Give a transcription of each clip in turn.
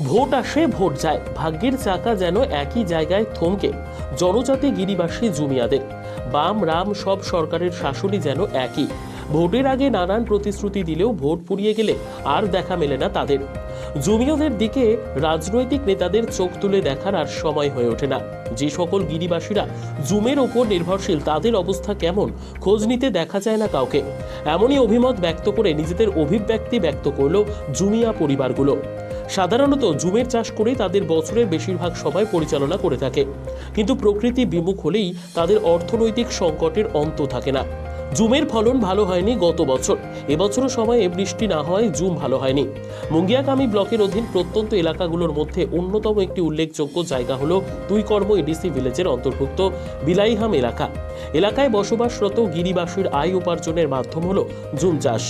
Vote আসে vote যায়, ভাগ্যের চাকা যেন একই জায়গায় থমকে জনজাতি গিরিবাসী জুমিয়াদের। বাম রাম সব সরকারের শাসনই যেন একই। ভোটের আগে নানান প্রতিশ্রুতি দিলেও ভোট ফুরিয়ে গেলে আর দেখা মেলে না তাদের। জুমিয়াদের দিকে রাজনৈতিক নেতাদের চোখ তুলে দেখার আর সময় হয়ে ওঠে না। যে সকল গিরিবাসীরা জুমের ওপর নির্ভরশীল তাদের অবস্থা কেমন খোঁজ নিতে দেখা যায় না কাউকে। এমনই অভিমত ব্যক্ত করে নিজেদের অভিব্যক্তি ব্যক্ত করল জুমিয়া পরিবারগুলো। সাধারণত জুমের চাষ করে তাদের বছরের বেশিরভাগ সময় পরিচালনা করে থাকে, কিন্তু প্রকৃতি বিমুখ হলেই তাদের অর্থনৈতিক সংকটের অন্ত থাকে না। জুমের ফলন ভালো হয়নি গত বছর, এবছরও সময়ে বৃষ্টি না হওয়ায় জুম ভালো হয়নি। মুঙ্গিয়াকামী ব্লকের অধীন প্রত্যন্ত এলাকাগুলোর মধ্যে অন্যতম একটি উল্লেখযোগ্য জায়গা হলো তুইকর্ম এডিসি ভিলেজের অন্তর্ভুক্ত বিলাইহাম এলাকা। এলাকায় বসবাসরত গিরিবাসীর আয় উপার্জনের মাধ্যম হলো জুম চাষ।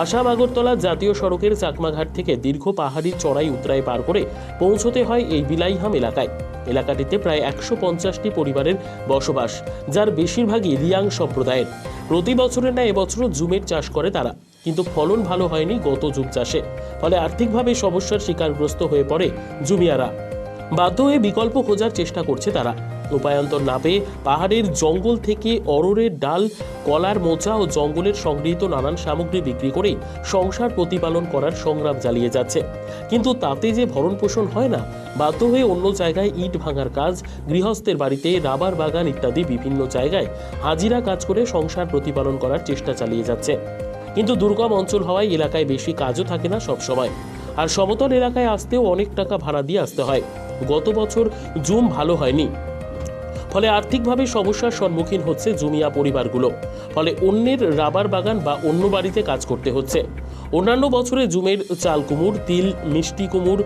আসাম আগরতলা জাতীয় সড়কের চাকমাঘাট থেকে দীর্ঘ পাহাড়ি চড়াই উতরাই পার করে পৌঁছতে হয় এই বিলাইহাম এলাকায়। এলাকাটিতে প্রায় 150টি পরিবারের বসবাস, যার বেশিরভাগই রিয়াং সম্প্রদায়ের। প্রতি বছরের ন্যায় এবছরও জুমের চাষ করে তারা, কিন্তু ফলন ভালো হয়নি গত জুম চাষে। ফলে আর্থিকভাবে সমস্যার শিকারগ্রস্ত হয়ে পড়ে জুমিয়ারা। বাধ্য হয়ে বিকল্প খোঁজার চেষ্টা করছে তারা। উপায়ান্তর না পেয়ে পাহাড়ের জঙ্গল থেকে অরড়ের ডাল, কলার মোচা ও জঙ্গলের সংগৃহীত নানান সামগ্রী বিক্রি করেই সংসার প্রতিপালন করার সংগ্রাম চালিয়ে যাচ্ছে। কিন্তু তাতে যে ভরণ পোষণ হয় না, বাধ্য হয়ে অন্য জায়গায় ইট ভাঙার কাজ, গৃহস্থের বাড়িতে রাবার বাগান ইত্যাদি বিভিন্ন জায়গায় হাজিরা কাজ করে সংসার প্রতিপালন করার চেষ্টা চালিয়ে যাচ্ছে। কিন্তু দুর্গম অঞ্চল হওয়ায় এলাকায় বেশি কাজও থাকে না সবসময়, আর সমতল এলাকায় আসতেও অনেক টাকা ভাড়া দিয়ে আসতে হয়। গত বছর জুম ভালো হয়নি, ফলে আর্থিকভাবে সমস্যার সম্মুখীন হচ্ছে জুমিয়া পরিবারগুলো। ফলে অন্যের রাবার বাগান বা অন্য বাড়িতে কাজ করতে হচ্ছে। অন্যান্য বছরে জুমের চাল কুমড়, তিল, মিষ্টি কুমড়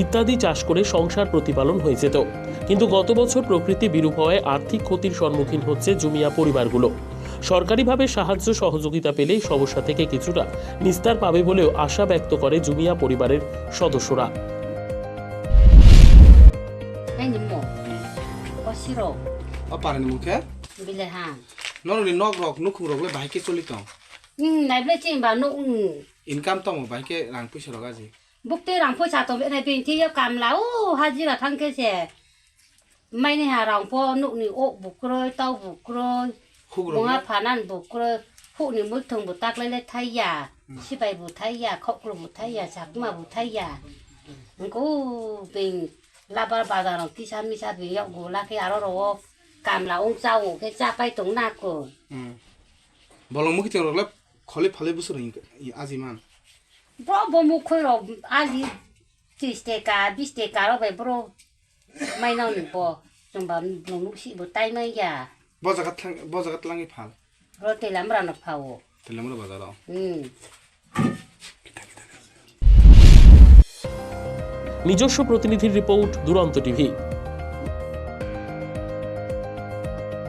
ইত্যাদি চাষ করে সংসার প্রতিপালন হয়ে যেত, কিন্তু গত বছর প্রকৃতি বিরূপ হওয়ায় আর্থিক ক্ষতির সম্মুখীন হচ্ছে জুমিয়া পরিবারগুলো। সরকারিভাবে সাহায্য সহযোগিতা পেলেই সমস্যা থেকে কিছুটা নিস্তার পাবে বলেও আশা ব্যক্ত করে জুমিয়া পরিবারের সদস্যরা। Siro, Apa ni muka? bilehan. Nono ni nok rok nuk rok le bahike choli tong. Nai bile cing ba no Income tong bahike rang push rok aji. bukti rang po sa to nai bin ti yo kam la haji la thang ke se. Mai ni ha rang po no ni o bukro tau bukro. Khug Bunga rok. phanan bukro. Hu ni mu thong bu tak le thai ya. Si bai bu thai ya, khok lu bu thai ya, sak ma bu thai ya. Ko bin labar bazar ki san mi sa bi yo go la ke aro ro kam la ong sao ke cha pai tong na ko. Bolong muki tong rok le kholi phale busur aji man. Bro bo mu khoi ro ali 30 টাকা 20 টাকা ro bai bro mai nau ni bo tum ba nong lu si bo tai mai ya Bojagat langi phal. ro te lam ra na phao Tele mo bazar ro. নিজস্ব প্রতিনিধির report, দুরন্ত TV.